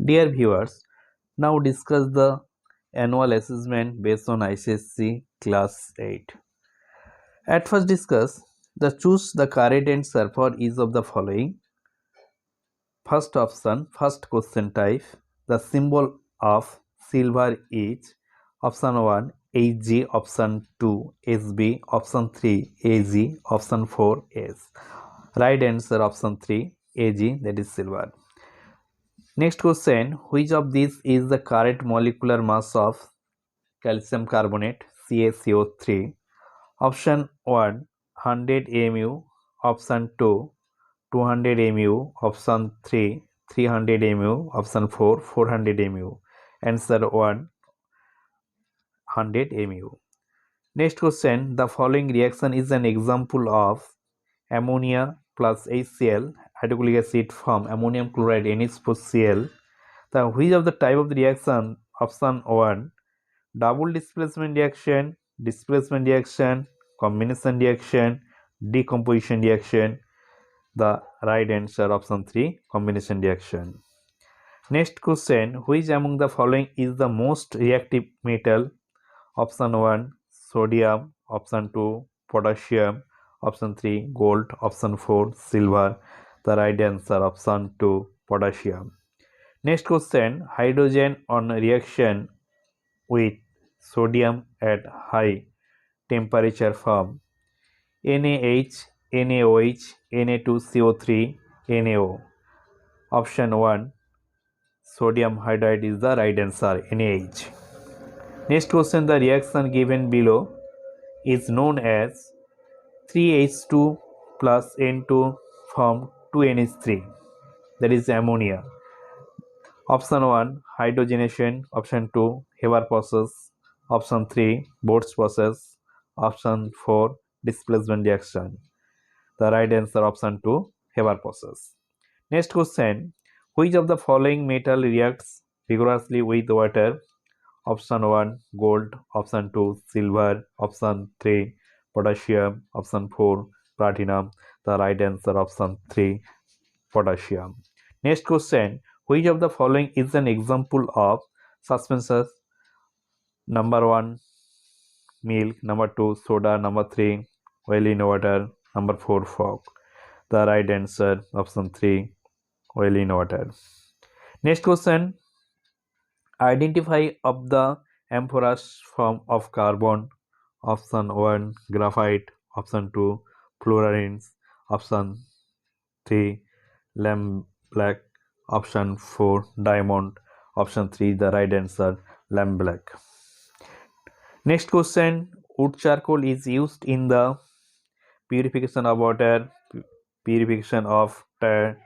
Dear viewers, now discuss the annual assessment based on ICSC class 8. At first discuss the choose the correct answer for each of the following. First option, first question type, the symbol of silver is option 1 AG, option 2 SB, option 3 AG, option 4 S. Right answer option 3 AG, that is silver. Next question, which of these is the correct molecular mass of calcium carbonate CaCO3? Option 1 100 mu, option 2 200 mu, option 3 300 mu, option 4 400 mu. Answer 1 100 mu. Next question, the following reaction is an example of ammonia plus HCl hydrochloric acid from ammonium chloride NH4Cl. The which of the type of the reaction? Option 1 double displacement reaction, combination reaction, decomposition reaction. The right answer option 3 combination reaction. Next question, which among the following is the most reactive metal? Option 1 sodium, option 2 potassium, option 3 gold, option 4 silver. The right answer option 2 potassium. Next question, hydrogen on reaction with sodium at high temperature form NaH, NaOH, Na2CO3, NaO. Option 1 sodium hydride is the right answer, NaH. Next question, the reaction given below is known as 3H2 plus N2 from 2NH3, that is ammonia. Option 1 hydrogenation, option 2 Haber process, option 3 Bode's process, option 4 displacement reaction. The right answer option 2 Haber process. Next question, which of the following metal reacts vigorously with water? Option 1 gold, option 2 silver, option 3 potassium, option 4 platinum. The right answer option 3 potassium. Next question, which of the following is an example of suspensions? Number 1 milk, number 2 soda, number 3 oil in water, number 4 fog. The right answer option 3 oil in water. Next question, identify of the amorphous form of carbon. Option 1 graphite, option 2 fluorines, option 3 lamp black, option 4 diamond, option 3 the right answer lamp black. Next question, wood charcoal is used in the purification of water, purification of tire,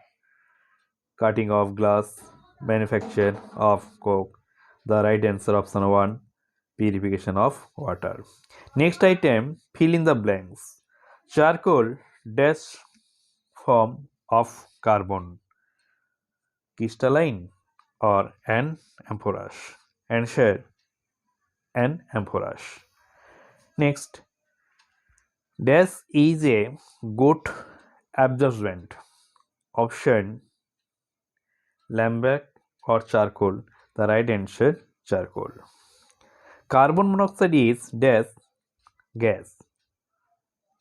cutting of glass, manufacture of coke. The right answer option 1 purification of water. Next item, fill in the blanks. Charcoal dash form of carbon, crystalline or an amorphous. Answer an amorphous. Next, dash is a good absorbent. Option lambac or charcoal. The right answer charcoal. Carbon monoxide is dash gas,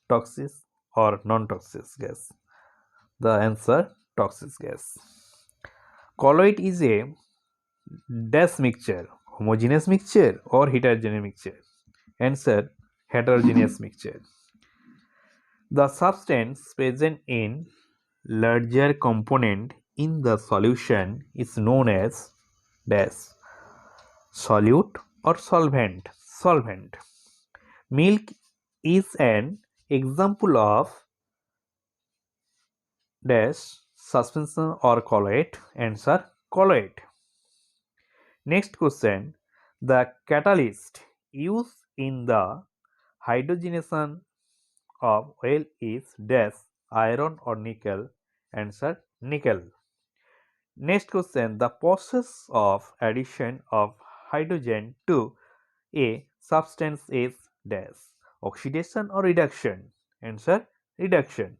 toxic or non-toxic gas. The answer toxic gas. Colloid is a dash mixture, homogeneous mixture or heterogeneous mixture. Answer heterogeneous mixture. The substance present in larger component in the solution is known as dash solute or solvent. Milk is an example of dash suspension or colloid. Answer colloid. Next question, the catalyst used in the hydrogenation of oil is dash iron or nickel. Answer nickel. Next question, the process of addition of hydrogen to a substance is dash oxidation or reduction. Answer reduction.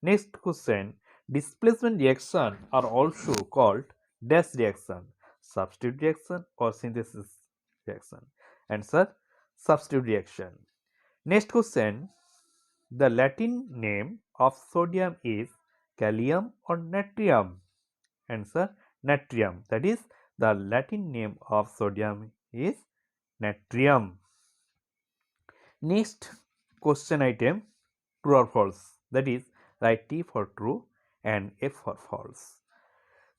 Next question, displacement reaction are also called dash reaction, substitute reaction or synthesis reaction. Answer, substitute reaction. Next question, the Latin name of sodium is calcium or natrium? Answer, natrium. That is, the Latin name of sodium is natrium. Next question item, true or false? That is, write T for true and F for false.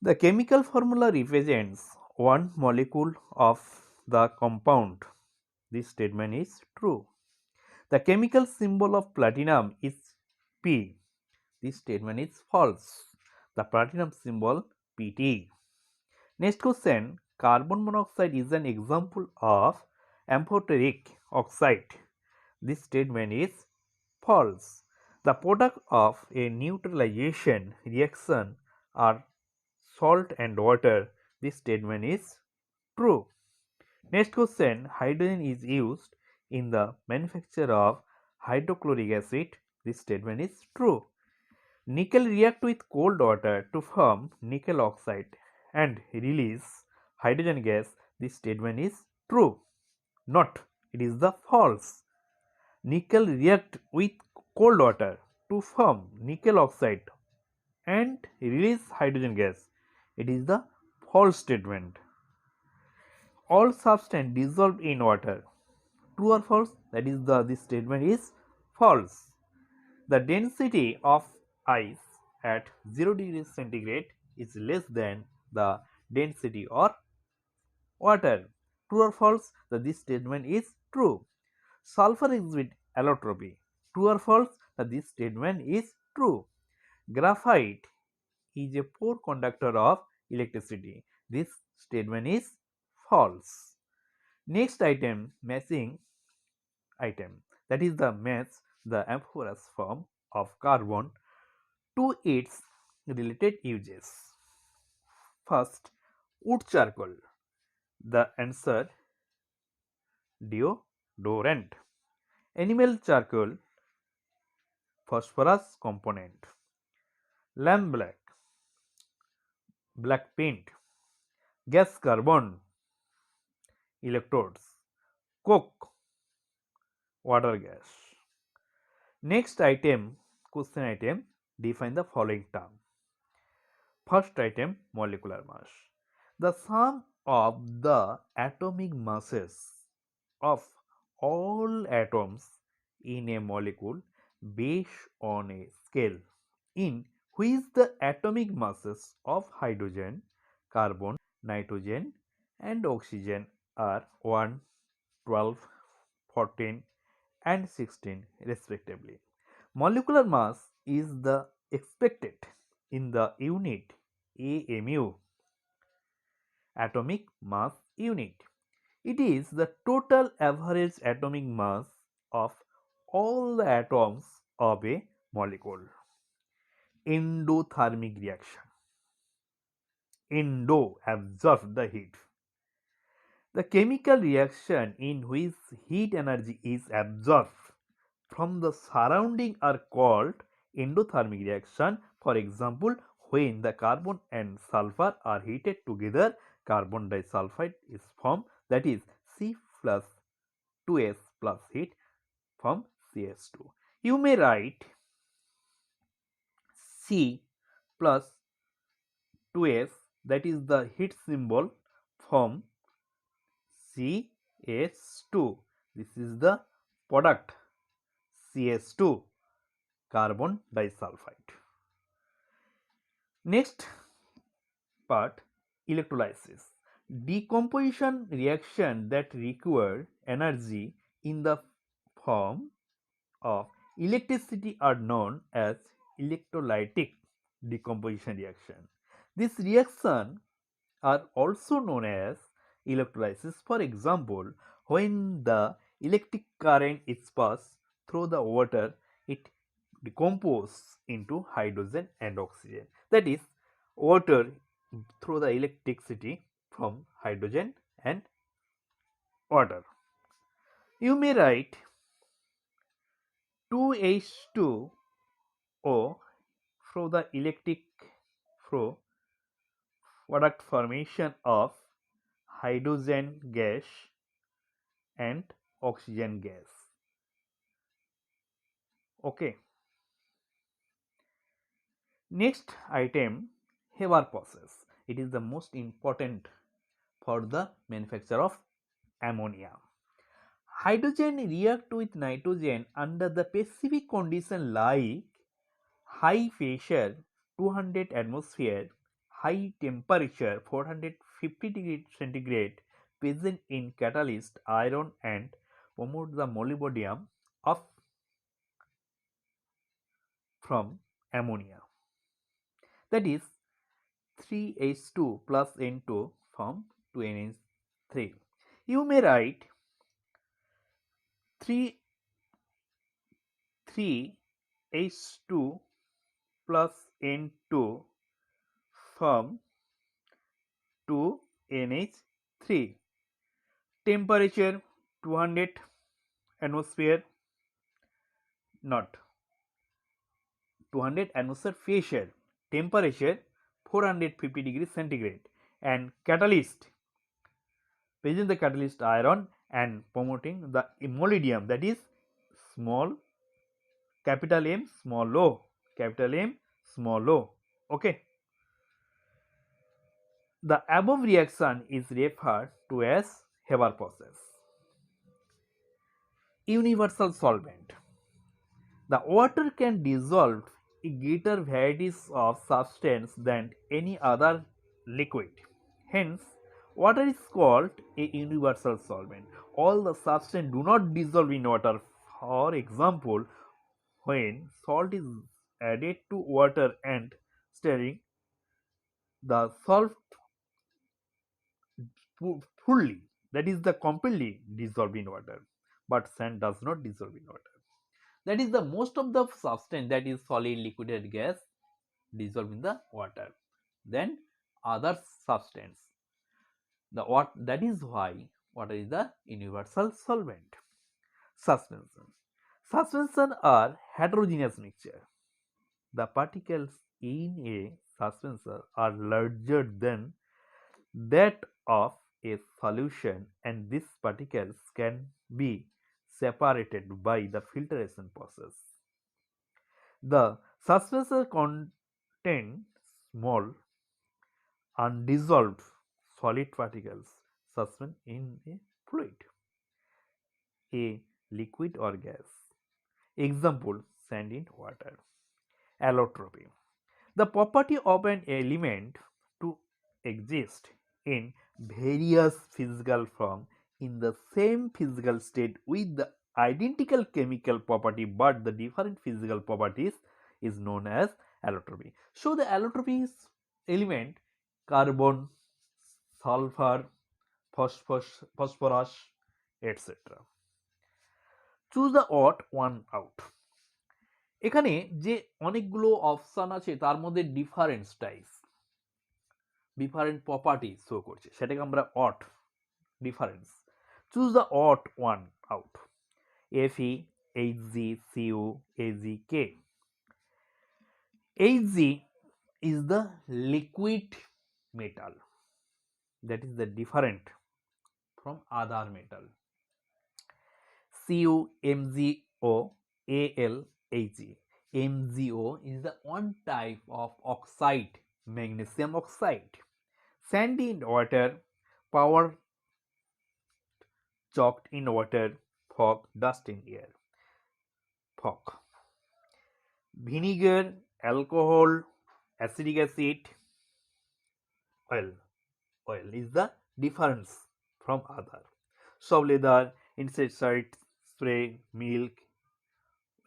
The chemical formula represents one molecule of the compound. This statement is true. The chemical symbol of platinum is P. This statement is false. The platinum symbol Pt. Next question, carbon monoxide is an example of amphoteric oxide. This statement is false. The product of a neutralization reaction are salt and water. This statement is true. Next question, hydrogen is used in the manufacture of hydrochloric acid. This statement is true. Nickel react with cold water to form nickel oxide and release hydrogen gas. This statement is true. Not, it is the false. Nickel react with cold water to form nickel oxide and release hydrogen gas. It is the false statement. All substance dissolved in water. True or false? That is this statement is false. The density of ice at 0 degrees centigrade is less than the density of water. True or false? That this statement is true. Sulfur exhibits allotropy. True or false? That this statement is true. Graphite is a poor conductor of electricity. This statement is false. Next item, matching item. That is the match the amorphous form of carbon to its related uses. First, wood charcoal. The answer, deodorant. Animal charcoal, phosphorus component. Lamp black, black paint. Gas carbon, electrodes. Coke, water gas. Next item, question item, define the following term. First item, molecular mass. The sum of the atomic masses of all atoms in a molecule based on a scale in which the atomic masses of hydrogen, carbon, nitrogen and oxygen are 1, 12, 14 and 16 respectively. Molecular mass is the expected in the unit AMU, atomic mass unit. It is the total average atomic mass of all the atoms of a molecule. Endothermic reaction. Endo, absorb the heat. The chemical reaction in which heat energy is absorbed from the surrounding are called endothermic reaction. For example, when the carbon and sulfur are heated together, carbon disulfide is formed, that is C plus 2S plus heat from CS2. You may write C plus 2S, that is the heat symbol from CS2. This is the product CS2, carbon disulfide. Next part, electrolysis. Decomposition reaction that require energy in the form of electricity are known as electrolytic decomposition reaction. This reaction are also known as electrolysis. For example, when the electric current is passed through the water, it decomposes into hydrogen and oxygen. That is, water through the electricity from hydrogen and water. You may write 2H2O through the electric flow product formation of hydrogen gas and oxygen gas. Okay. Next item, Haber process. It is the most important for the manufacture of ammonia. Hydrogen react with nitrogen under the specific condition like high pressure 200 atmosphere, high temperature 450 degree centigrade present in catalyst iron and promote the molybdenum of from ammonia, that is 3H2 plus N2 from 2NH3. You may write 3H2 plus N2 from 2NH3. Temperature 200 atmosphere, not 200 atmosphere pressure, temperature 450 degrees centigrade, and catalyst, present the catalyst iron and promoting the molybdenum, that is small capital M small o, capital M small o. Okay. The above reaction is referred to as Haber process. Universal solvent. The water can dissolve a greater varieties of substance than any other liquid. Hence, water is called a universal solvent. All the substance do not dissolve in water. For example, when salt is added to water and stirring, the salt fully, that is the completely dissolve in water, but sand does not dissolve in water. That is the most of the substance, that is solid, liquid and gas, dissolve in the water then other substance. That is why water is the universal solvent. Suspension. Suspension are heterogeneous mixture. The particles in a suspension are larger than that of a solution, and these particles can be separated by the filtration process. The suspension contains small undissolved solid particles suspended in a fluid, a liquid or gas. Example, sand in water. Allotropy. The property of an element to exist in various physical form in the same physical state with the identical chemical property but the different physical properties is known as allotropy. So the allotropy is element carbon, sulfur, phosphorus, etc. Choose the odd one out. এখানে যে অনেকগুলো option আছে তার মধ্যে difference types, different property show করছে, সেটাকে আমরা odd difference. Choose the odd one out. Fe, Hg, Cu, Ag, K. Hg is the liquid metal, that is the different from other metal. Cu, MgO, Al, Ag. MgO is the one type of oxide, magnesium oxide. Sand in water, power chalked in water, fog, dust in air. Fog. Vinegar, alcohol, acetic acid, oil. Oil is the difference from other. Soap leather, insecticide spray, milk,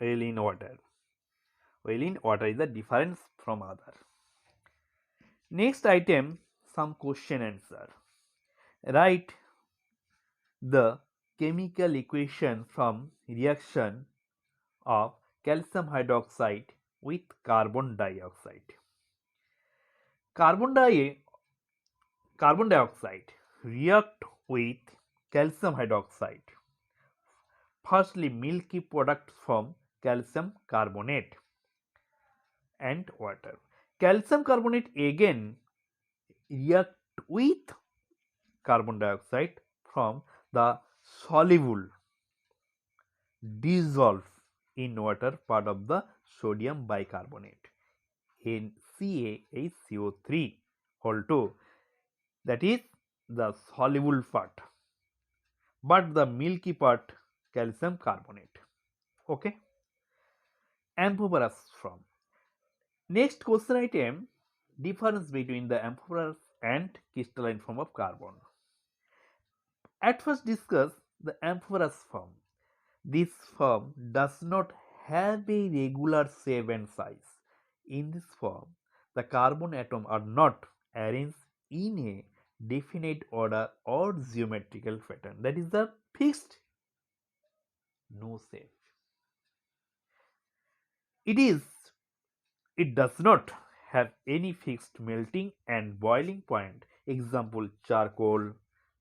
oil in water. Oil in water is the difference from other. Next item, some question answer. Write the chemical equation from reaction of calcium hydroxide with carbon dioxide. Carbon dioxide react with calcium hydroxide. Firstly, milky product from calcium carbonate and water. Calcium carbonate again react with carbon dioxide from the soluble dissolve in water part of the sodium bicarbonate in CaHCO3 whole 2, that is the soluble part, but the milky part calcium carbonate. Okay, amphophorus from. Next question item, difference between the amphophorus and crystalline form of carbon. At first discuss the amphophorus form. This form does not have a regular shape and size. In this form, the carbon atoms are not arranged in a definite order or geometrical pattern. That is the fixed, no shape. It does not have any fixed melting and boiling point. Example: charcoal,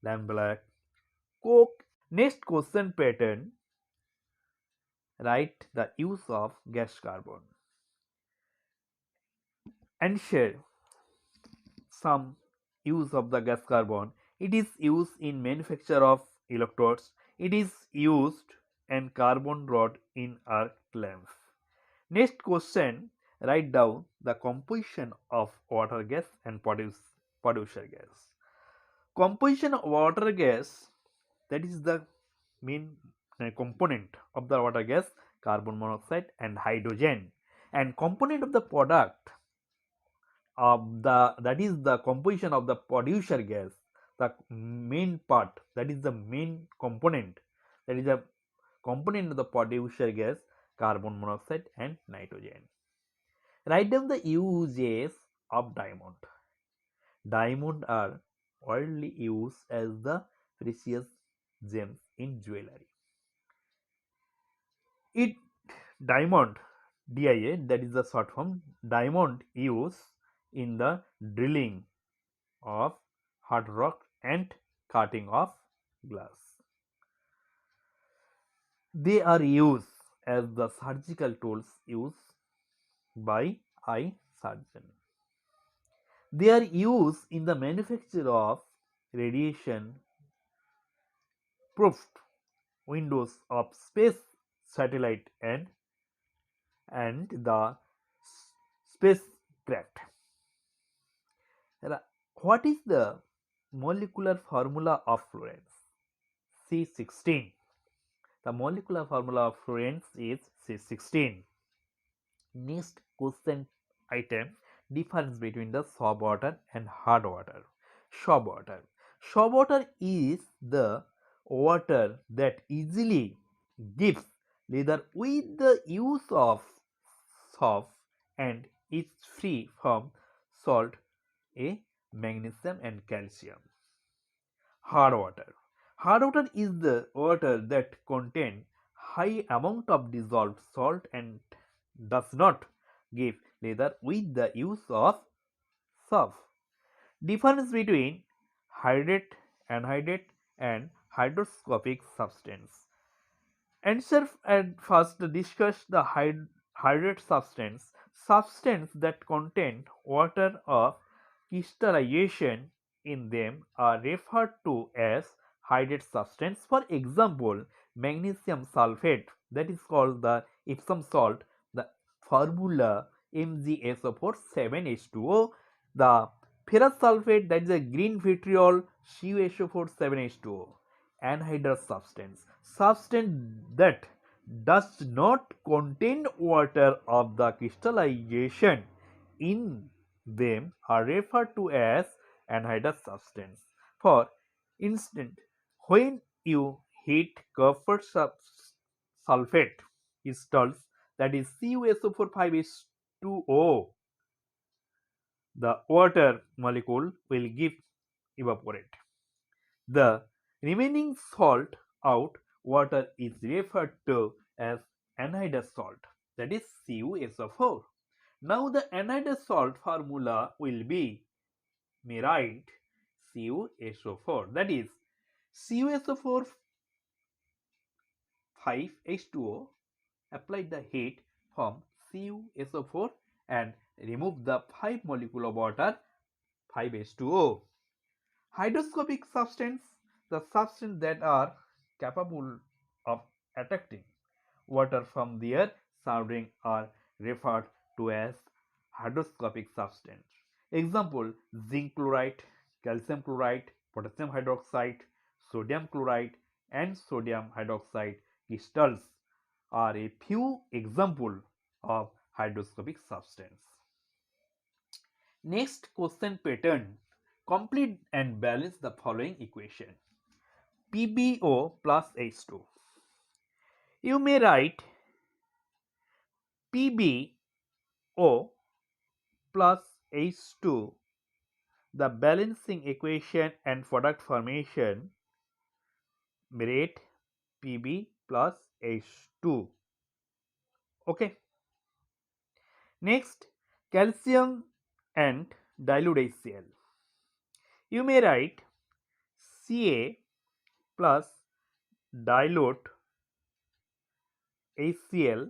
lamp-black, coke. Next question pattern, write the use of gas carbon. Answer some use of the gas carbon. It is used in manufacture of electrodes. It is used in carbon rod in arc lamps. Next question, write down the composition of water gas and producer gas. Composition of water gas, that is the main component of the water gas, carbon monoxide and hydrogen, and component of the product of the, that is the composition of the producer gas, the main part, that is the main component, that is the component of the producer gas, carbon monoxide and nitrogen. Write down the uses of diamond. Diamond are widely used as the precious gems in jewelry. It diamond, DIA, that is the short form, diamond used in the drilling of hard rock and cutting of glass. They are used as the surgical tools used by eye surgeon. They are used in the manufacture of radiation proofed windows of space satellite and the spacecraft. What is the molecular formula of fluorines? C16. The molecular formula of fluorines is C16. Next question item, difference between the soap water and hard water. Soap water. Soap water is the water that easily gives leather with the use of soap and is free from salt, a magnesium and calcium. Hard water. Hard water is the water that contains high amount of dissolved salt and does not give leather with the use of soap. Difference between hydrate, anhydrate and hydroscopic substance. Answer at first discuss the hydrate substance. Substance that contain water of crystallization in them are referred to as hydrate substance. For example, magnesium sulfate, that is called the Epsom salt, the formula MgSO4 7H2O, the ferrous sulfate, that is a green vitriol CuSO4 7H2O. Anhydrous substance that does not contain water of the crystallization in them are referred to as anhydrous substance. For instance, when you heat copper sulfate crystals, that is CuSO4 5H2O, the water molecule will give evaporate. The remaining salt out water is referred to as anhydrous salt, that is CuSO4. Now the anhydrous salt formula will be write CuSO4, that is CuSO4 5H2O, apply the heat from CuSO4 and remove the 5 molecule of water 5H2O. Hydroscopic substance, the substance that are capable of attracting water from their surrounding are referred to as hydroscopic substance. Example: zinc chloride, calcium chloride, potassium hydroxide, sodium chloride, and sodium hydroxide crystals are a few examples of hydroscopic substance. Next question pattern: complete and balance the following equation. PbO plus H2. You may write PbO plus H2, the balancing equation and product formation rate Pb plus H2. Okay. Next, calcium and dilute HCl. You may write Ca plus dilute HCl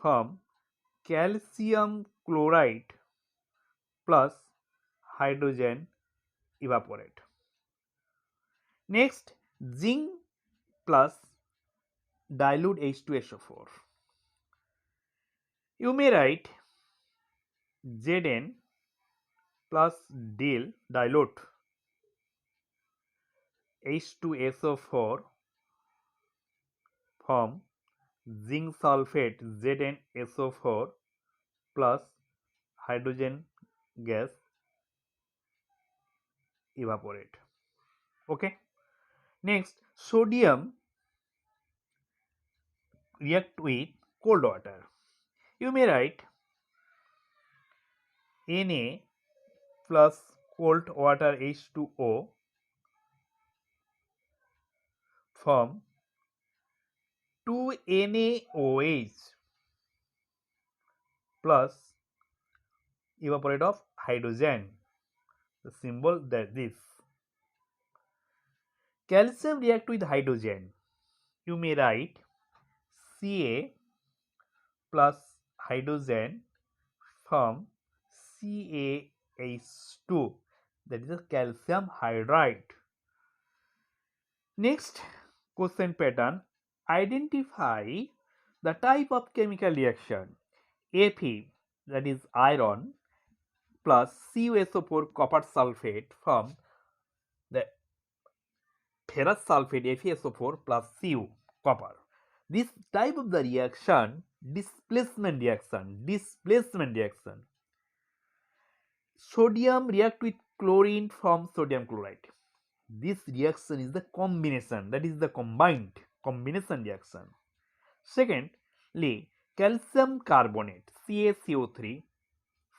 from calcium chloride plus hydrogen evaporate. Next, zinc plus dilute H2SO4. You may write Zn plus dilute H2SO4 from zinc sulfate ZnSO4 plus hydrogen gas evaporate. Okay. Next, sodium react with cold water. You may write Na plus cold water H2O from 2NaOH plus evaporate of hydrogen. The symbol that this. Calcium react with hydrogen. You may write Ca plus hydrogen from CaH2, that is a calcium hydride. Next question pattern: identify the type of chemical reaction. Fe, that is iron, plus CuSO4 copper sulfate from the ferrous sulfate FeSO4 plus Cu copper. This type of the reaction, displacement reaction. Sodium react with chlorine from sodium chloride. This reaction is the combination, that is the combination reaction. Secondly, calcium carbonate CaCO3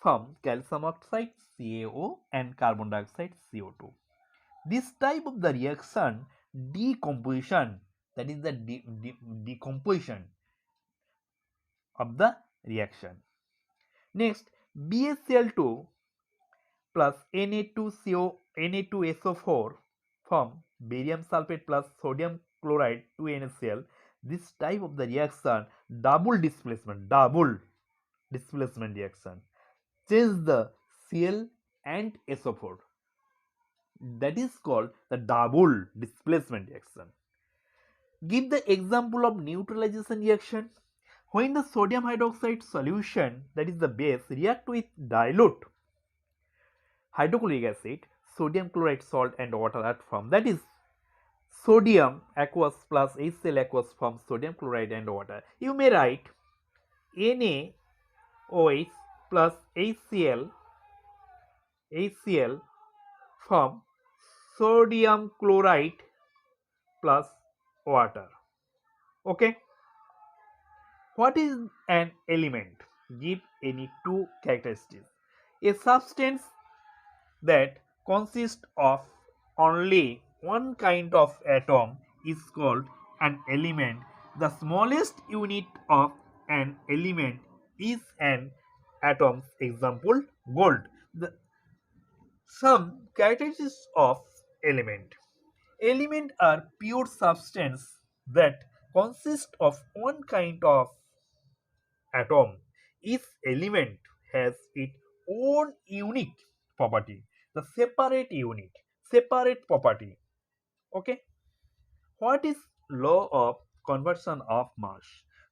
from calcium oxide CaO and carbon dioxide CO2. This type of the reaction, decomposition, that is the decomposition of the reaction. Next, BaCl2 plus Na2SO4 from barium sulfate plus sodium chloride 2NaCl. This type of the reaction, double displacement reaction. Change the Cl and SO4. That is called the double displacement reaction. Give the example of neutralization reaction. When the sodium hydroxide solution, that is the base, react with dilute hydrochloric acid, sodium chloride salt and water are formed. That is sodium aqueous plus HCl aqueous from sodium chloride and water. You may write NaOH plus HCl from sodium chloride plus water. Okay. What is an element? Give any two characteristics. A substance that consists of only one kind of atom is called an element. The smallest unit of an element is an atom. Example: gold. Some characteristics of element. Elements are pure substance that consist of one kind of atom. Each element has its own unique property, the separate unit, separate property. Okay. What is law of conversion of mass?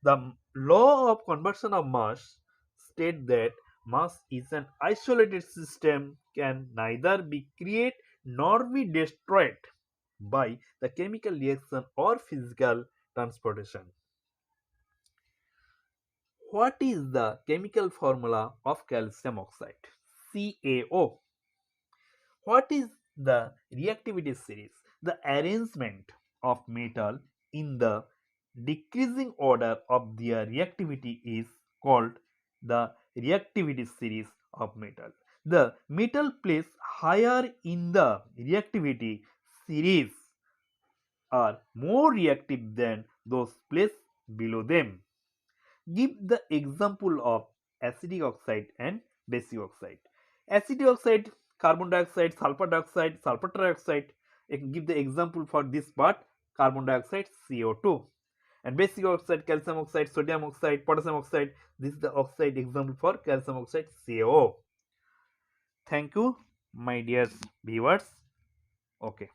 The law of conversion of mass state that mass is an isolated system, can neither be created nor be destroyed by the chemical reaction or physical transportation. What is the chemical formula of calcium oxide? CaO. What is the reactivity series? The arrangement of metal in the decreasing order of their reactivity is called the reactivity series of metal. The metal placed higher in the reactivity series are more reactive than those placed below them. Give the example of acidic oxide and basic oxide. Acidic oxide, carbon dioxide, sulfur trioxide. Give the example for this part, carbon dioxide, CO2. And basic oxide, calcium oxide, sodium oxide, potassium oxide. This is the oxide example for calcium oxide, CaO. Thank you, my dear viewers. Okay.